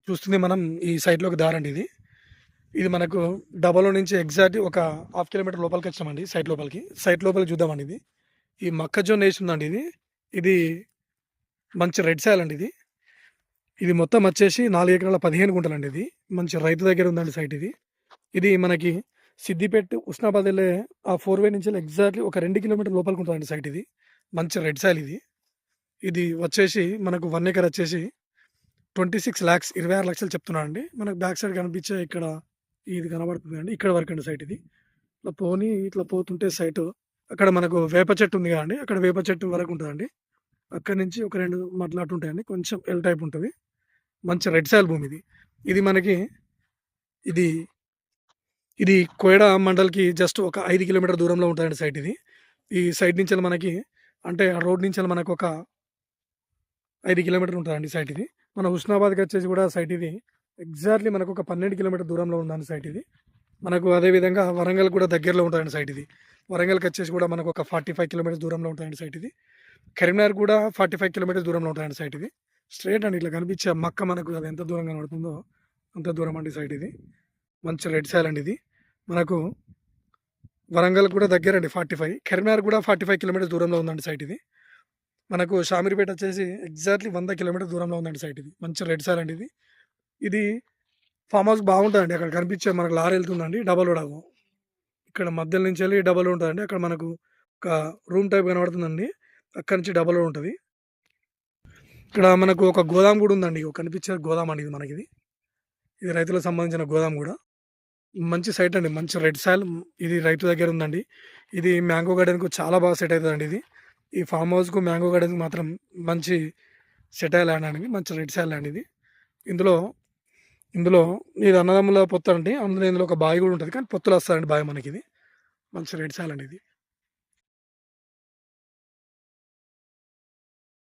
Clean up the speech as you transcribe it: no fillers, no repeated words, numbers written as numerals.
చూస్తుంది మనం ఈ సైట్‌లోకి దారండి ఇది. ఇది మనకు డబలో నుంచి ఎగ్జాక్ట్ ఒక హాఫ్ కిలోమీటర్ లోపలికి వచ్చామండి సైట్ లోపలికి. సైట్ లోపలికి చూద్దామండి ఇది. ఈ మొక్కజొన్న ఏసిందండి ఇది. ఇది మంచి రెడ్ సాయిల్ అండి ఇది. ఇది మొత్తం వచ్చేసి 4 ఎకరాల 15 గుంటలండి ఇది. మంచి రైతు దగ్గర ఉందండి సైట్ ఇది. ఇది మనకి సిద్దిపేట, ఉస్నాబాద్ వెళ్ళే ఆ 4 వే నుంచి ఎగ్జాక్ట్‌లీ ఒక 2 కిలోమీటర్ల లోపలికి ఉంటదండి సైట్ ఇది. మంచి రెడ్ సాయిల్ ఇది. ఇది వచ్చేసి మనకు 1 ఎకర్ వచ్చేసి 26 లాక్స్ 26 లక్షలు చెప్తున్నానండి. మనకు బ్యాక్ సైడ్ కనిపించే ఇక్కడ ఇది కనబడుతుందండి. ఇక్కడ వరకండి సైట్ ఇది. ఇట్లా పోతుంటే సైటు అక్కడ మనకు వేప చెట్టు ఉంది కదండీ! అక్కడ వేప చెట్టు వరకు ఉంటదండి. అక్కడి నుంచి ఒక 2 మడ్లు అటు ఉంటాయండి. కొంచెం ఎల్ టైప్ ఉంటది. మంచి రెడ్ సాయిల్ భూమి ఇది. ఇది మనకి ఇది ఇది కోయడా మండల్‌కి జస్ట్ ఒక 5 కిలోమీటర్ల దూరంలో ఉంటదండి సైట్ ఇది. ఈ సైట్ నుంచెల్లి మనకి అంటే ఆ రోడ్ నుంచెల్లి మనకొక 5 కిలోమీటర్లు ఉంటదండి సైట్ ఇది. మన హుస్నాబాద్‌కి వచ్చేసి కూడా సైట్ ఇది ఎగ్జాక్ట్‌లీ మనకొక 12 కిలోమీటర్ల దూరంలో ఉందండి సైట్ ఇది. మనకు అదే విధంగా వరంగల్ కూడా దగ్గరలో ఉంటదండి సైట్ ఇది. వరంగల్‌కి వచ్చేసి కూడా మనకు ఒక 45 కిలోమీటర్స్ దూరంలో ఉంటదండి సైట్ ఇది. కరీంనగర్ కూడా 45 కిలోమీటర్స్ దూరంలో ఉంటదండి సైట్ ఇది. స్ట్రెయిట్ అండి ఇట్లా కనిపించే మక్క మనకు అది ఎంత దూరం కనబడుతుందో అంత దూరం అండి సైట్ ఇది. మంచి రెడ్ సాయిల్ అండి ఇది. మనకు వరంగల్ కూడా దగ్గరండి 45. కరీంనగర్ కూడా 45 కిలోమీటర్స్ దూరంలో ఉందండి సైట్ ఇది. మనకు షామీర్పేట వచ్చేసి ఎగ్జాక్ట్‌లీ 100 కిలోమీటర్స్ దూరంలో ఉందండి సైట్ ఇది. మంచి రెడ్ సాయిల్ అండి ఇది. ఇది ఫార్మ్ హౌస్ బాగుంటదండి. అక్కడ కనిపించే మనకు లారీ వెళ్తుందండి డబల్ రోడ్ అగో. ఇక్కడ మధ్యలో నుంచెల్లి డబల్ రోడ్ ఉంటదండి. అక్కడ మనకు ఒక రూమ్ టైప్ కనబడుతుందండి. అక్కడి నుంచి డబల్ రోడ్ ఉంటది. ఇక్కడ మనకు ఒక గోదాం కూడా ఉందండి. ఇగో కనిపించే గోదాం అండి ఇది మనకిది. ఇది రైతులకు సంబంధించిన గోదాం కూడా. మంచి సైట్ అండి. మంచి రెడ్ సాయిల్ ఇది రైతు దగ్గర ఉందండి. ఇది మ్యాంగో గార్డెన్‌కు చాలా బాగా సెట్ అయితదండి ఇది. ఈ ఫార్మ్ హౌస్‌కు మ్యాంగో గార్డెన్‌కి మాత్రం మంచి సెట్ అయ్యే ల్యాండ్ అండి. మంచి రెడ్ సాయిల్ ల్యాండ్ ఇది. ఇందులో ఇందులో ఇది అన్నదమ్ముల పొత్తండి. ఇందులో ఒక బావి కూడా ఉంటది. కానీ పొత్తులో వస్తదండి బావి మనకిది. మంచి రెడ్ సాయిల్ అండి ఇది.